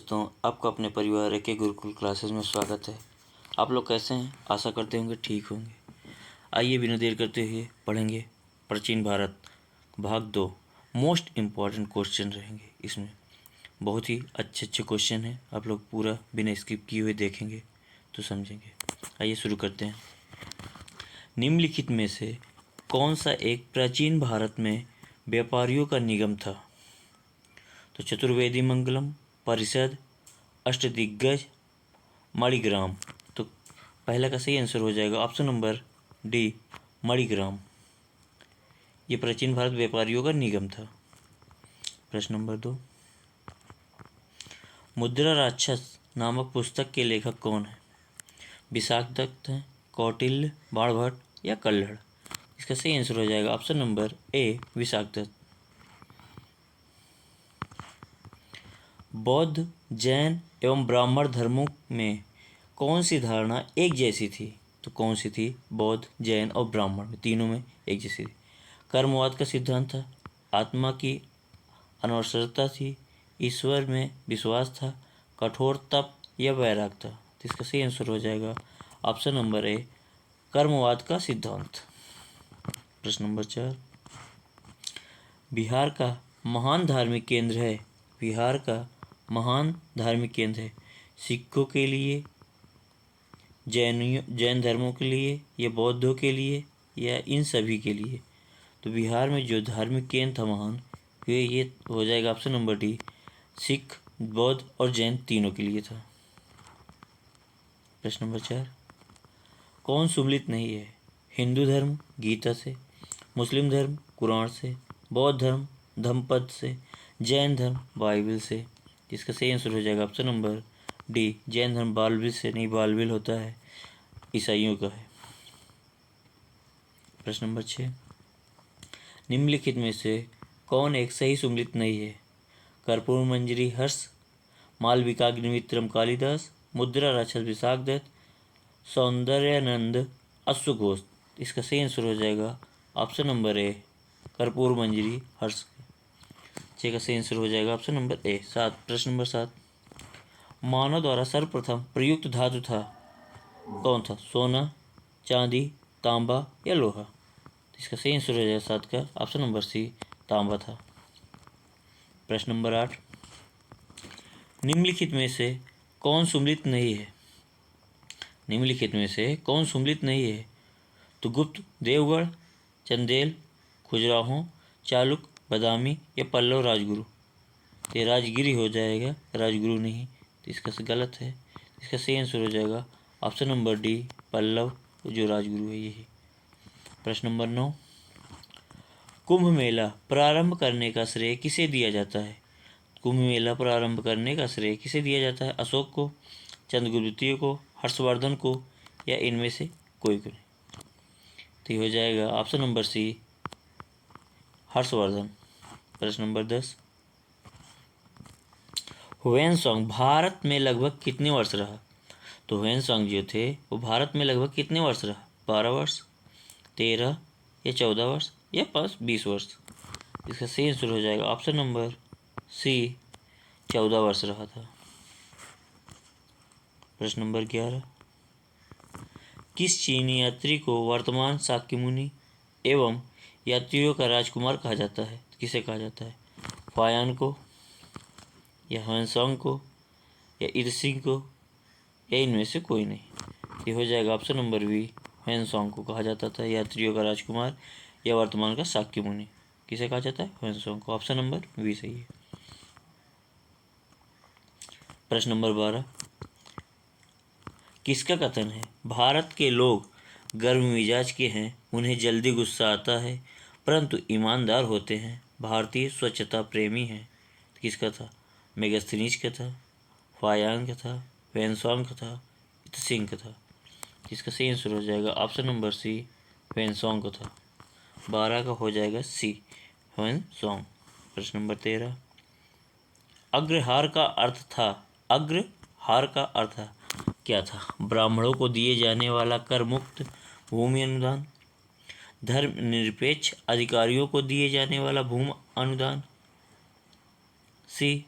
दोस्तों, आपका अपने परिवार के गुरुकुल क्लासेस में स्वागत है। आप लोग कैसे हैं? आशा करते होंगे ठीक होंगे। आइए बिना देर करते हुए पढ़ेंगे प्राचीन भारत भाग 2। मोस्ट इम्पॉर्टेंट क्वेश्चन रहेंगे इसमें। बहुत ही अच्छे अच्छे क्वेश्चन हैं। आप लोग पूरा बिना स्किप किए हुए देखेंगे तो समझेंगे। आइए शुरू करते हैं। निम्नलिखित में से कौन सा एक प्राचीन भारत में व्यापारियों का निगम था? तो चतुर्वेदी मंगलम, परिषद, अष्टदिग्गज, मणिग्राम। तो पहला का सही आंसर हो जाएगा ऑप्शन नंबर डी, मणिग्राम। ये प्राचीन भारत व्यापारियों का निगम था। प्रश्न नंबर 2, मुद्रा राक्षस नामक पुस्तक के लेखक कौन है? विशाखदत्त हैं, कौटिल्य, बाणभट्ट या कल्हड़? इसका सही आंसर हो जाएगा ऑप्शन नंबर ए, विशाखदत्त। बौद्ध, जैन एवं ब्राह्मण धर्मों में कौन सी धारणा एक जैसी थी? तो कौन सी थी? बौद्ध, जैन और ब्राह्मण में तीनों में एक जैसी थी। कर्मवाद का सिद्धांत था, आत्मा की अनवरतता थी, ईश्वर में विश्वास था, कठोर तप या वैराग था? तो इसका सही आंसर हो जाएगा ऑप्शन नंबर ए, कर्मवाद का सिद्धांत। प्रश्न नंबर 4, बिहार का महान धार्मिक केंद्र है। बिहार का महान धार्मिक केंद्र है सिखों के लिए, जैन धर्मों के लिए या बौद्धों के लिए या इन सभी के लिए? तो बिहार में जो धार्मिक केंद्र था महान, ये हो जाएगा ऑप्शन नंबर डी, सिख, बौद्ध और जैन तीनों के लिए था। प्रश्न नंबर 4, कौन सुमिलित नहीं है? हिंदू धर्म गीता से, मुस्लिम धर्म कुरान से, बौद्ध धर्म धम्मपद से, जैन धर्म बाइबल से? जिसका सही आंसर हो जाएगा ऑप्शन नंबर डी, जैन धर्म बाइबल से नहीं, बाइबल होता है ईसाइयों का है। प्रश्न नंबर 6, निम्नलिखित में से कौन एक सही सुमिलित नहीं है? कर्पूर मंजरी हर्ष, मालविकाग्निमित्रम कालिदास, मुद्रा राक्षस विशाखदत्त, सौंदर्यानंद अश्वघोष? इसका सही आंसर हो जाएगा ऑप्शन नंबर ए, कर्पूर मंजरी हर्ष। का सही आंसर हो जाएगा ऑप्शन नंबर ए। 7, प्रश्न नंबर 7, मानव द्वारा सर्वप्रथम प्रयुक्त धातु था कौन था? सोना, चांदी, तांबा या लोहा? इसका सही आंसर हो जाएगा 7 का ऑप्शन नंबर सी, तांबा था। प्रश्न नंबर 8, निम्नलिखित में से कौन सुमिलित नहीं है? निम्नलिखित में से कौन सुमिलित नहीं है? तो गुप्त, देवगढ़, चंदेल, खजुराहो, चालुक्य, बादामी या पल्लव राजगुरु? ये राजगिरी हो जाएगा, राजगुरु नहीं। तो इसका गलत है। इसका सही आंसर हो जाएगा ऑप्शन नंबर डी, पल्लव जो राजगुरु है यही। प्रश्न नंबर 9, कुंभ मेला प्रारंभ करने का श्रेय किसे दिया जाता है? कुंभ मेला प्रारंभ करने का श्रेय किसे दिया जाता है? अशोक को, चंद्रगुप्त द्वितीय को, हर्षवर्धन को या इनमें से कोई को नहीं? तो हो जाएगा ऑप्शन नंबर सी, हर्षवर्धन। प्रश्न नंबर 10, ह्वेनसांग भारत में लगभग कितने वर्ष रहा? तो ह्वेनसांग जो थे वो भारत में लगभग कितने वर्ष रहा? 12 वर्ष, 13 या 14 वर्ष या 20 वर्ष? इसका सही आंसर हो जाएगा ऑप्शन नंबर सी, 14 वर्ष रहा था। प्रश्न नंबर 11, किस चीनी यात्री को वर्तमान शाक्यमुनि एवं यात्रियों का राजकुमार कहा जाता है? किसे कहा जाता है? फायान को या ह्वेनसांग को या इरसिंग को या इनमें से कोई नहीं? ये हो जाएगा ऑप्शन नंबर बी, ह्वेनसांग को कहा जाता था यात्रियों का राजकुमार या वर्तमान का शाक्यमुनि। किसे कहा जाता है? ह्वेनसांग को। ऑप्शन नंबर बी सही है। प्रश्न नंबर 12, किसका कथन है भारत के लोग गर्म मिजाज के हैं, उन्हें जल्दी गुस्सा आता है परंतु ईमानदार होते हैं, भारतीय स्वच्छता प्रेमी हैं? किसका था? मेगास्थनीज का था, फायांग का था, ह्वेनसांग का था, इत्सिंग का था? जिसका सही आंसर हो जाएगा ऑप्शन नंबर सी, ह्वेनसांग का था। 12 का हो जाएगा सी, ह्वेनसांग। प्रश्न नंबर 13, अग्रहार का अर्थ था, अग्रहार का अर्थ क्या था? ब्राह्मणों को दिए जाने वाला कर मुक्त भूमि अनुदान, धर्मनिरपेक्ष अधिकारियों को दिए जाने वाला भूमि अनुदान, सी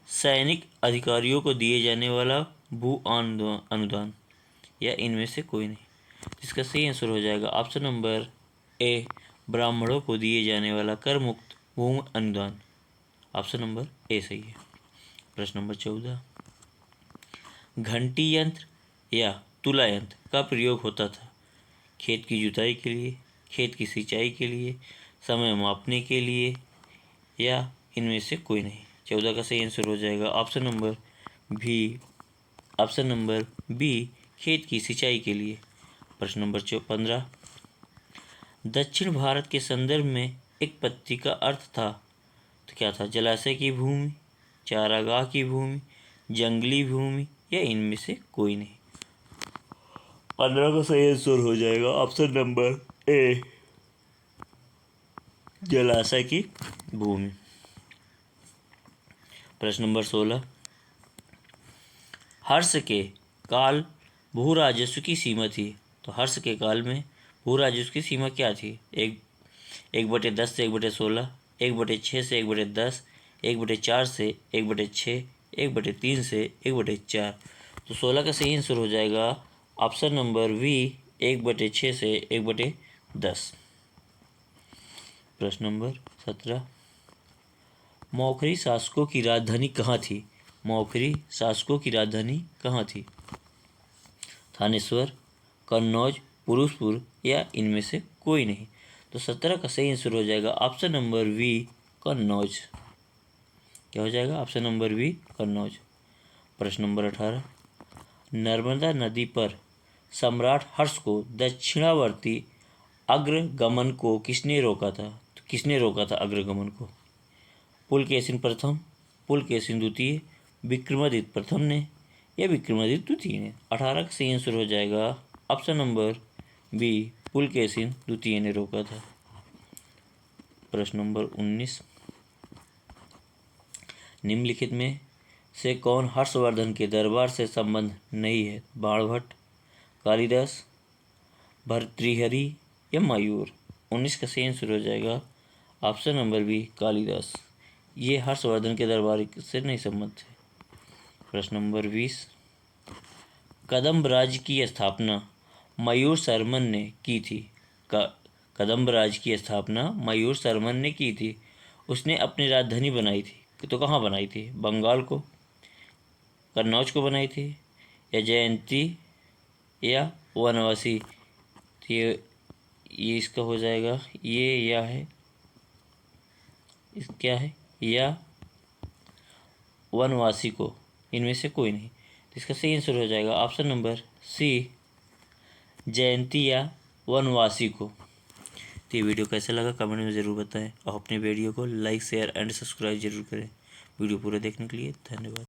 सैनिक अधिकारियों को दिए जाने वाला भू अनुदान, या इनमें से कोई नहीं। इसका सही आंसर हो जाएगा ऑप्शन नंबर ए, ब्राह्मणों को दिए जाने वाला कर मुक्त भूमि अनुदान। ऑप्शन नंबर ए सही है। प्रश्न नंबर 14, घंटी यंत्र या तुला यंत्र का प्रयोग होता था खेत की जुताई के लिए, खेत की सिंचाई के लिए, समय मापने के लिए, या इनमें से कोई नहीं। 14 का सही आंसर हो जाएगा ऑप्शन नंबर बी, खेत की सिंचाई के लिए। प्रश्न नंबर 15, दक्षिण भारत के संदर्भ में एक पत्ती का अर्थ था, तो क्या था? जलाशय की भूमि, चारागाह की भूमि, जंगली भूमि, या इनमें से कोई नहीं। 15 का सही आंसर हो जाएगा ऑप्शन नंबर ए, जलाशय की भूमि। प्रश्न नंबर 16, हर्ष के काल भू राजस्व की सीमा थी, तो हर्ष के काल में भू राजस्व की सीमा क्या थी? 1/10 से 1/16, 1/6 से 1/10, 1/4 से 1/6, 1/3 से 1/4। तो 16 का सही आंसर हो जाएगा ऑप्शन नंबर बी, 1/6 से 1/10। प्रश्न नंबर 17, मौखरी शासकों की राजधानी कहाँ थी? मौखरी शासकों की राजधानी कहाँ थी? थानेश्वर, कन्नौज, पुरुषपुर, या इनमें से कोई नहीं। तो 17 का सही आंसर हो जाएगा ऑप्शन नंबर बी, कन्नौज। क्या हो जाएगा? Option number B, Kannauj. प्रश्न नंबर 18, नर्मदा नदी पर सम्राट हर्ष को दक्षिणावर्ती अग्रगमन को किसने रोका था? तो किसने रोका था अग्रगमन को? पुलकेशिन प्रथम, पुलकेशिन द्वितीय, विक्रमादित्य प्रथम ने, या विक्रमादित्य द्वितीय ने? 18 का सही आंसर हो जाएगा ऑप्शन नंबर बी, पुलकेशिन द्वितीय ने रोका था। प्रश्न नंबर 19, निम्नलिखित में से कौन हर्षवर्धन के दरबार से संबंध नहीं है? बाणभट्ट, कालिदास, भर्तृहरि, या मयूर? 19 का सही आंसर हो जाएगा ऑप्शन नंबर बी, कालिदास। ये हर्षवर्धन के दरबार से नहीं संबंध है। प्रश्न नंबर 20, कदम्ब राज्य की स्थापना मयूर शर्मन ने की थी। कदम्ब राज्य की स्थापना मयूर शर्मन ने की थी। उसने अपनी राजधानी बनाई थी, तो कहाँ बनाई थी? बंगाल को, कन्नौज को बनाई थी, या जयंती, या वनवासी? तो ये इसका हो जाएगा, ये या है, इस क्या है, या वनवासी को? इनमें से कोई नहीं। तो इसका सही आंसर हो जाएगा ऑप्शन नंबर सी, जयंती या वनवासी को। तो ये वीडियो कैसा लगा कमेंट में ज़रूर बताएं और अपने वीडियो को लाइक, शेयर एंड सब्सक्राइब जरूर करें। वीडियो पूरा देखने के लिए धन्यवाद।